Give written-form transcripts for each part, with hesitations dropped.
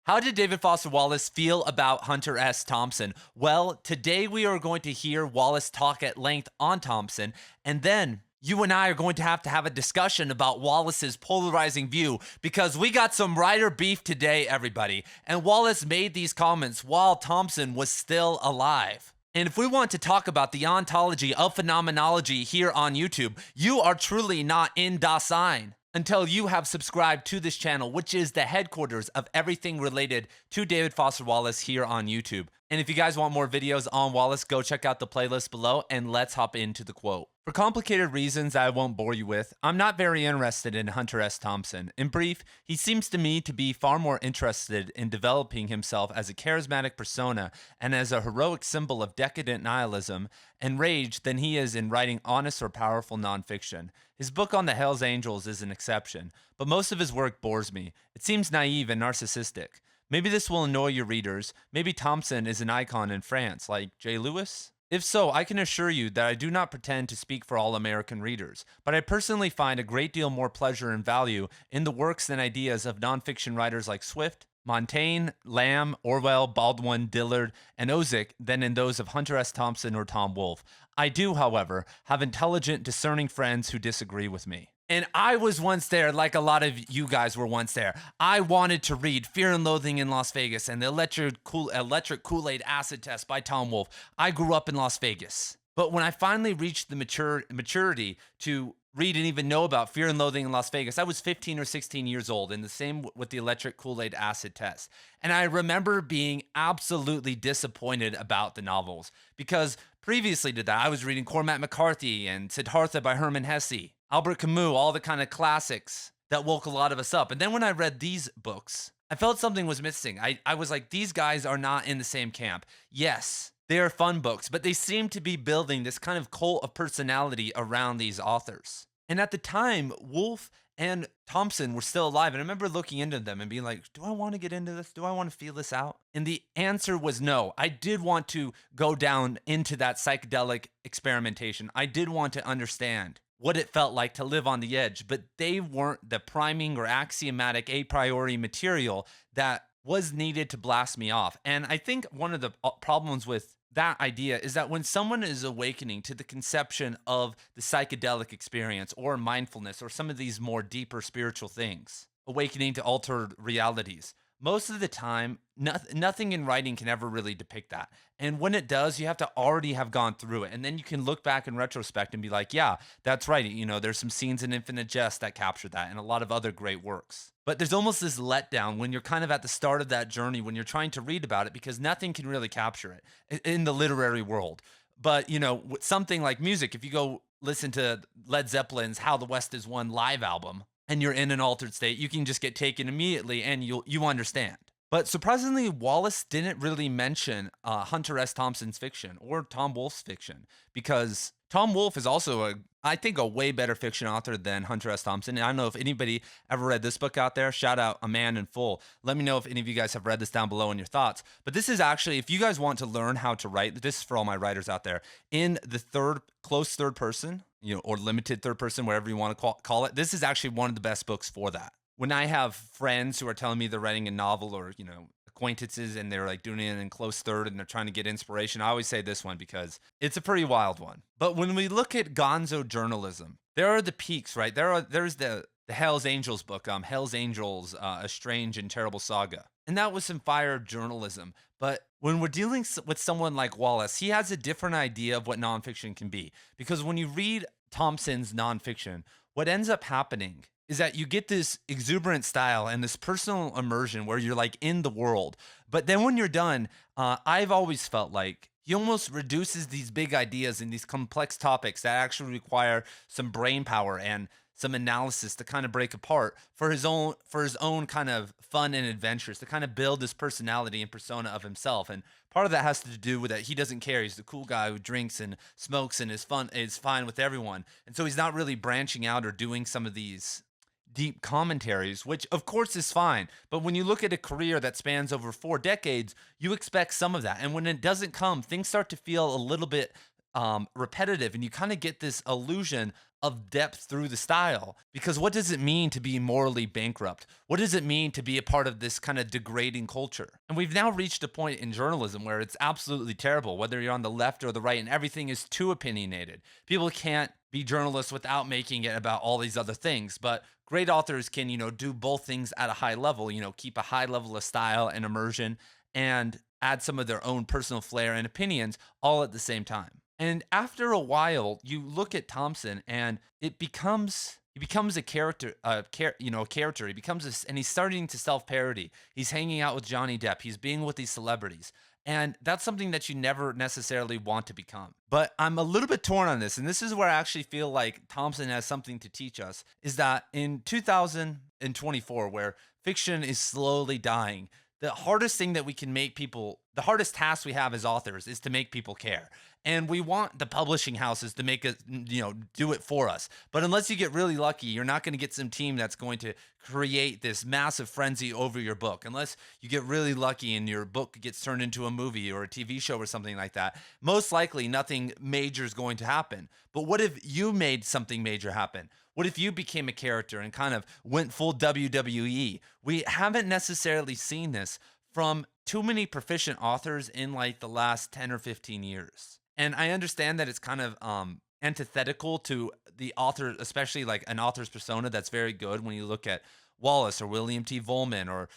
How did David Foster Wallace feel about Hunter S. Thompson? Well, today we are going to hear Wallace talk at length on Thompson, and then you and I are going to have a discussion about Wallace's polarizing view because we got some writer beef today, everybody. And Wallace made these comments while Thompson was still alive. And if we want to talk about the ontology of phenomenology here on YouTube, you are truly not in Dasein until you have subscribed to this channel, which is the headquarters of everything related to David Foster Wallace here on YouTube. And if you guys want more videos on Wallace, go check out the playlist below and let's hop into the quote. For complicated reasons I won't bore you with, I'm not very interested in Hunter S. Thompson. In brief, he seems to me to be far more interested in developing himself as a charismatic persona and as a heroic symbol of decadent nihilism and rage than he is in writing honest or powerful nonfiction. His book on the Hells Angels is an exception, but most of his work bores me. It seems naive and narcissistic. Maybe this will annoy your readers. Maybe Thompson is an icon in France, like J. Lewis? If so, I can assure you that I do not pretend to speak for all American readers, but I personally find a great deal more pleasure and value in the works and ideas of nonfiction writers like Swift, Montaigne, Lamb, Orwell, Baldwin, Dillard, and Ozick than in those of Hunter S. Thompson or Tom Wolfe. I do, however, have intelligent, discerning friends who disagree with me. And I was once there, like a lot of you guys were once there. I wanted to read Fear and Loathing in Las Vegas and the Electric Kool-Aid Acid Test by Tom Wolfe. I grew up in Las Vegas. But when I finally reached the maturity to read and even know about Fear and Loathing in Las Vegas, I was 15 or 16 years old, and the same with the Electric Kool-Aid Acid Test. And I remember being absolutely disappointed about the novels because previously to that, I was reading Cormac McCarthy and Siddhartha by Hermann Hesse, Albert Camus, all the kind of classics that woke a lot of us up. And then when I read these books, I felt something was missing. I was like, these guys are not in the same camp. Yes, they are fun books, but they seem to be building this kind of cult of personality around these authors. And at the time, Wolfe and Thompson were still alive. And I remember looking into them and being like, do I want to get into this? Do I want to feel this out? And the answer was no. I did want to go down into that psychedelic experimentation. I did want to understand what it felt like to live on the edge, but they weren't the priming or axiomatic a priori material that was needed to blast me off. And I think one of the problems with that idea is that when someone is awakening to the conception of the psychedelic experience or mindfulness or some of these more deeper spiritual things, awakening to altered realities, most of the time, nothing in writing can ever really depict that. And when it does, you have to already have gone through it. And then you can look back in retrospect and be like, yeah, that's right. You know, there's some scenes in Infinite Jest that capture that and a lot of other great works. But there's almost this letdown when you're kind of at the start of that journey, when you're trying to read about it, because nothing can really capture it in the literary world. But, you know, with something like music, if you go listen to Led Zeppelin's How the West Is Won live album, and you're in an altered state, you can just get taken immediately and you understand. But surprisingly, Wallace didn't really mention Hunter S. Thompson's fiction or Tom Wolfe's fiction because Tom Wolfe is also, I think, a way better fiction author than Hunter S. Thompson. And I don't know if anybody ever read this book out there. Shout out A Man in Full. Let me know if any of you guys have read this down below in your thoughts. But this is actually, if you guys want to learn how to write, this is for all my writers out there, in the close third person, you know, or limited third person, whatever you want to call it. This is actually one of the best books for that. When I have friends who are telling me they're writing a novel or, you know, acquaintances and they're like doing it in close third and they're trying to get inspiration, I always say this one because it's a pretty wild one. But when we look at Gonzo journalism, there are the peaks, right? There's the Hell's Angels book, Hell's Angels, A Strange and Terrible Saga. And that was some fire journalism. But when we're dealing with someone like Wallace, he has a different idea of what nonfiction can be. Because when you read Thompson's nonfiction, what ends up happening is that you get this exuberant style and this personal immersion where you're like in the world. But then when you're done, I've always felt like he almost reduces these big ideas and these complex topics that actually require some brain power and some analysis to kind of break apart for his own kind of fun and adventures, to kind of build this personality and persona of himself. And part of that has to do with that he doesn't care. He's the cool guy who drinks and smokes and is fine with everyone. And so he's not really branching out or doing some of these deep commentaries, which of course is fine. But when you look at a career that spans over 4 decades, you expect some of that. And when it doesn't come, things start to feel a little bit repetitive, and you kind of get this illusion of depth through the style. Because what does it mean to be morally bankrupt? What does it mean to be a part of this kind of degrading culture? And we've now reached a point in journalism where it's absolutely terrible, whether you're on the left or the right, and everything is too opinionated. People can't be journalists without making it about all these other things. But great authors can, do both things at a high level, keep a high level of style and immersion and add some of their own personal flair and opinions all at the same time. And after a while, you look at Thompson and he becomes a character, a character. He becomes and he's starting to self-parody. He's hanging out with Johnny Depp. He's being with these celebrities. And that's something that you never necessarily want to become. But I'm a little bit torn on this. And this is where I actually feel like Thompson has something to teach us, is that in 2024, where fiction is slowly dying, the hardest thing that we can make people, the hardest task we have as authors is to make people care. And we want the publishing houses to make it, do it for us. But unless you get really lucky, you're not going to get some team that's going to create this massive frenzy over your book. Unless you get really lucky and your book gets turned into a movie or a TV show or something like that, most likely nothing major is going to happen. But what if you made something major happen? What if you became a character and kind of went full WWE? We haven't necessarily seen this from too many proficient authors in like the last 10 or 15 years. And I understand that it's kind of antithetical to the author, especially like an author's persona that's very good when you look at Wallace or William T. Volman or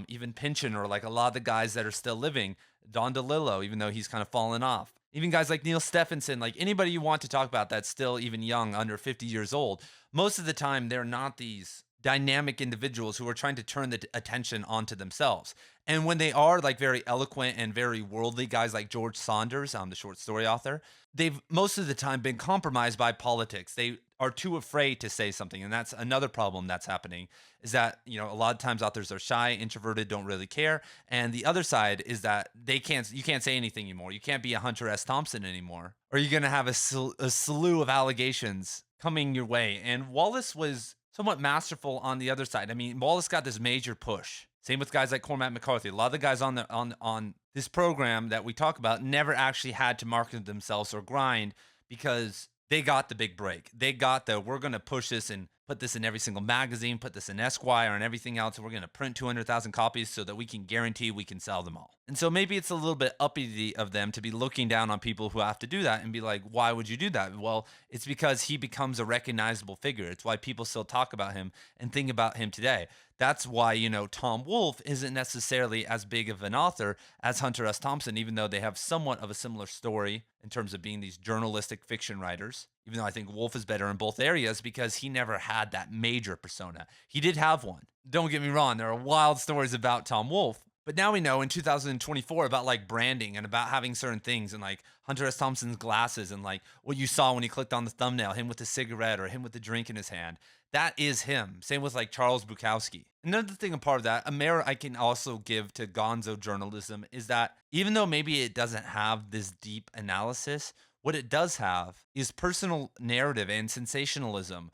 even Pynchon or like a lot of the guys that are still living, Don DeLillo, even though he's kind of fallen off. Even guys like Neil Stephenson, like anybody you want to talk about that's still even young, under 50 years old, most of the time they're not these dynamic individuals who are trying to turn the attention onto themselves. And when they are like very eloquent and very worldly guys like George Saunders, the short story author, they've most of the time been compromised by politics. They are too afraid to say something. And that's another problem that's happening, is that, a lot of times authors are shy, introverted, don't really care. And the other side is that you can't say anything anymore. You can't be a Hunter S. Thompson anymore, or you're going to have a slew of allegations coming your way. And Wallace was somewhat masterful on the other side. I mean, Wallace got this major push. Same with guys like Cormac McCarthy. A lot of the guys on this program that we talk about never actually had to market themselves or grind, because they got the big break. They got we're going to push this and put this in every single magazine, put this in Esquire and everything else. And we're going to print 200,000 copies so that we can guarantee we can sell them all. And so maybe it's a little bit uppity of them to be looking down on people who have to do that and be like, why would you do that? Well, it's because he becomes a recognizable figure. It's why people still talk about him and think about him today. That's why, Tom Wolfe isn't necessarily as big of an author as Hunter S. Thompson, even though they have somewhat of a similar story in terms of being these journalistic fiction writers. Even though I think Wolfe is better in both areas because he never had that major persona. He did have one. Don't get me wrong, there are wild stories about Tom Wolfe. But now we know in 2024 about like branding and about having certain things, and like Hunter S. Thompson's glasses and like what you saw when he clicked on the thumbnail, him with the cigarette or him with the drink in his hand. That is him. Same with like Charles Bukowski. Another thing, a part of that, a merit I can also give to Gonzo journalism is that even though maybe it doesn't have this deep analysis, what it does have is personal narrative and sensationalism.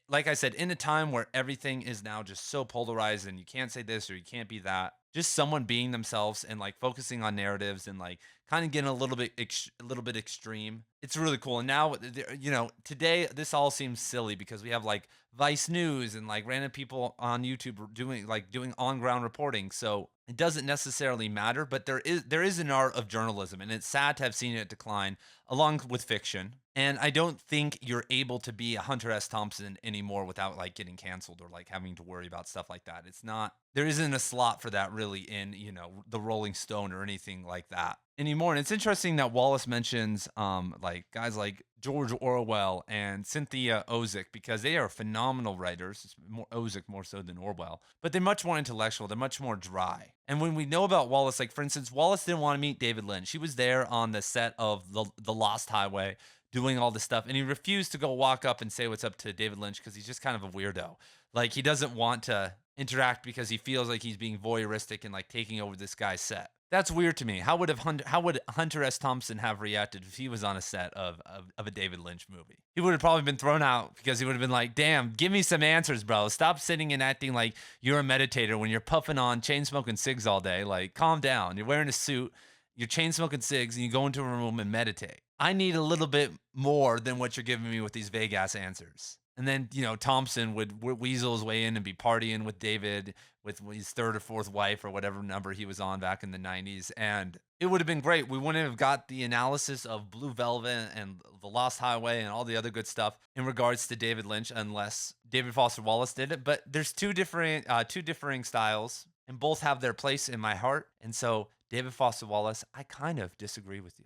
Like I said, in a time where everything is now just so polarized and you can't say this or you can't be that, just someone being themselves and like focusing on narratives and like kind of getting a little bit extreme. It's really cool. And now, today this all seems silly because we have like Vice News and like random people on YouTube doing on ground reporting. So it doesn't necessarily matter, but there is an art of journalism, and it's sad to have seen it decline along with fiction. And I don't think you're able to be a Hunter S. Thompson anymore without like getting canceled or like having to worry about stuff like that. There isn't a slot for that really in, the Rolling Stone or anything like that anymore. And it's interesting that Wallace mentions like guys like George Orwell and Cynthia Ozick, because they are phenomenal writers. It's more Ozick more so than Orwell, but they're much more intellectual. They're much more dry. And when we know about Wallace, like for instance, Wallace didn't want to meet David Lynch. He was there on the set of the Lost Highway doing all this stuff, and he refused to go walk up and say what's up to David Lynch because he's just kind of a weirdo. Like he doesn't want to interact because he feels like he's being voyeuristic and like taking over this guy's set. That's weird to me. How would Hunter S. Thompson have reacted if he was on a set of a David Lynch movie? He would have probably been thrown out because he would have been like, damn, give me some answers, bro. Stop sitting and acting like you're a meditator when you're puffing on chain smoking cigs all day. Like, calm down. You're wearing a suit you're chain smoking cigs and you go into a room and meditate. I need a little bit more than what you're giving me with these vague ass answers. And then, Thompson would weasel his way in and be partying with David, with his third or fourth wife or whatever number he was on back in the 90s. And it would have been great. We wouldn't have got the analysis of Blue Velvet and The Lost Highway and all the other good stuff in regards to David Lynch unless David Foster Wallace did it. But there's two differing styles, and both have their place in my heart. And so, David Foster Wallace, I kind of disagree with you.